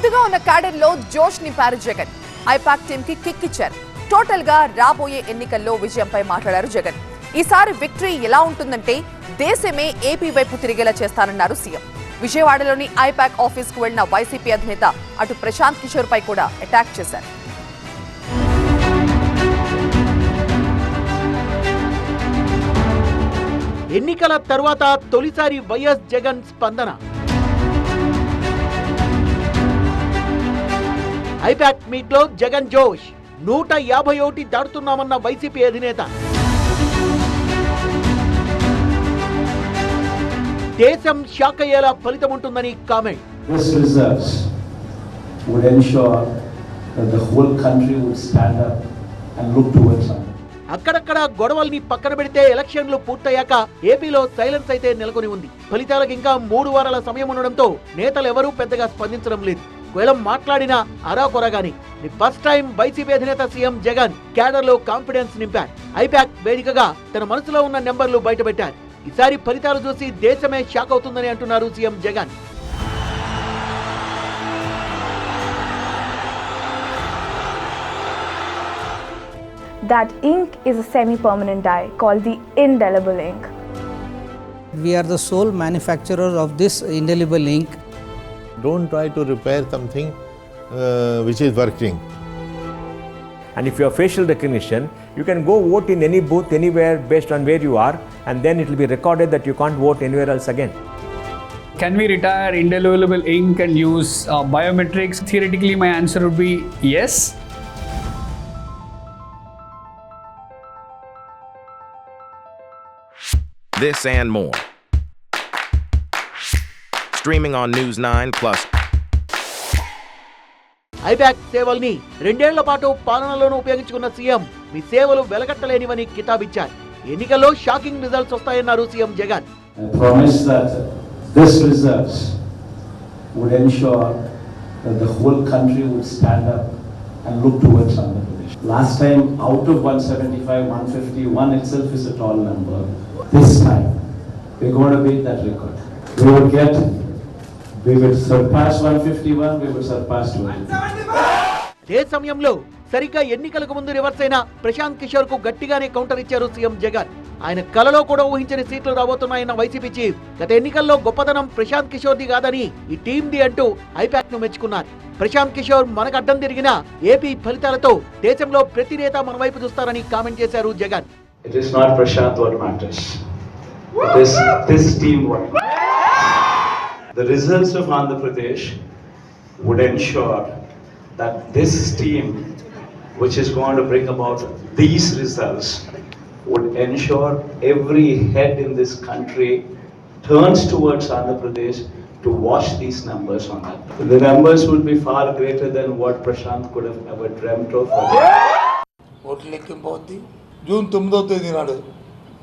స్తబ్దుగా ఉన్న క్యాడర్ లో జోష్ నింపారు జగన్. ఐపాక్ టీమ్ కి కిక్ ఇచ్చారు. టోటల్ గా రాబోయే ఎన్నికల్లో విజయంపై మాట్లాడారు జగన్. ఈసారి విక్టరీ ఎలా ఉంటుందంటే దేశమే ఏపీ వైపు తిరిగేలా చేస్తానన్నారు సీఎం. విజయవాడలోని ఐపాక్ ఆఫీస్ కు వెళ్లిన వైసీపీ అధినేత అటు ప్రశాంత్ కిషోర్ పై కూడా అటాక్ చేశారు. ఎన్నికల తర్వాత తొలిసారి వైఎస్ జగన్ స్పందన. ఐపాక్ మీట్ లో జగన్ జోష్. 151 దాటుతున్నామన్న వైసీపీ అధినేత. దేశం షాక్ అయ్యేలా ఫలితం ఉంటుందని comment. This results would ensure that the whole country would stand up and look towards us. అక్కడక్కడ గొడవల్ని పక్కన పెడితే ఎలక్షన్లు పూర్తయ్యాక ఏపీలో సైలెన్స్ అయితే నెలకొని ఉంది. ఫలితాలకు ఇంకా 3 వారాల సమయం ఉండడంతో నేతలు ఎవరూ పెద్దగా స్పందించడం లేదు. ఒకవేళ మాట్లాడినా అరాకొరగాని. ఫస్ట్ టైం వైసీపీ అధినేత సీఎం జగన్ క్యాడర్ లో కాన్ఫిడెన్స్ నింపారు. ఐపాక్ వేదికగా తన మనసులో ఉన్న నెంబర్లు బయటపెట్టారు. ఈసారి ఫలితాలు చూసి దేశమే షాక్ అవుతుందని అంటున్నారు CM Jagan. That ink is a semi-permanent dye called the indelible ink. We are the sole manufacturer of this indelible ink. Don't try to repair something which is working. And if you have facial recognition, you can go vote in any booth anywhere based on where you are, and then it will be recorded that you can't vote anywhere else again. Can we retire indelible ink and use biometrics? Theoretically, my answer would be yes. This and more. Streaming on News 9+. I-PAC సేవల్ని 2 ఏళ్ల పాటు పాలనలోనూ ఉపయోగించుకున్న CM మీ సేవలు వెలకట్టలేనివని కితాబిచ్చారు. ఎన్నికల్లో shocking results వస్తాయన్నారు CM Jagan. I promise that this results would ensure that the whole country would stand up and look towards Andhra Pradesh. Last time, out of 175, 150, one itself is a tall number. This time, we're going to beat that record. We will surpass 151, we will surpass 200. అదే సమయంలో సరిగ్గా ఎన్నికలకు ముందు reverse అయిన ప్రశాంత్ కిషోర్ కు గట్టిగానే counter ఇచ్చారు CM Jagan. ఆయన కలలో కూడా ఊహించని సీట్లు రాబోతున్నాయన్న వైసీపీ చీఫ్ గత ఎన్నికల్లో గొప్పతనం ప్రశాంత్ కిషోర్ ది కాదని ఈ టీం ది అంటూ ఐపాక్ ను మెచ్చుకున్నారు. ప్రశాంత్ కిషోర్ మనకు అడ్డం తిరిగిన ఏపీ ఫలితాలతో దేశంలో ప్రతి నేత మన వైపు చూస్తారని కామెంట్ చేశారు Jagan. It is not Prashant what matters. It is this team what matters. The results of Andhra Pradesh would ensure that this team, which is going to bring about these results, would ensure every head in this country turns towards Andhra Pradesh to watch these numbers on that. The numbers would be far greater than what Prashant could have ever dreamt of. ఓట్లు లెక్కింపవుద్ది. June 9వ తేదీ నాడు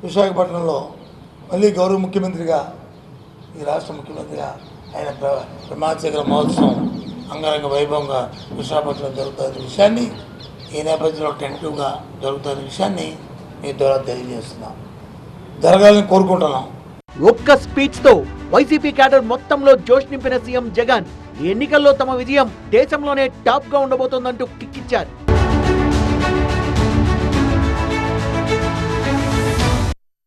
విశాఖపట్నంలో మళ్ళీ గౌరవ ముఖ్యమంత్రిగా ఈ రాష్ట్ర ముఖ్యమంత్రిగా ఆయన ప్రమాణశేఖర మహోత్సవం అంగరంగ వైభవంగా విశాఖపట్నంలో జరుగుతున్న విషయాన్ని ఈ నేపథ్యంలో టెంటివ్గా జరుగుతున్న విషయాన్ని మీ ద్వారా తెలియజేస్తున్నాం. జరగాలని కోరుకుంటున్నాం. ఒక్క స్పీచ్ తో వైసీపీ క్యాడర్ మొత్తంలో జోష్ నింపిన సీఎం జగన్ ఈ ఎన్నికల్లో తమ విజయం దేశంలోనే టాప్ గా ఉండబోతోందంటూ కిక్కిచ్చారు.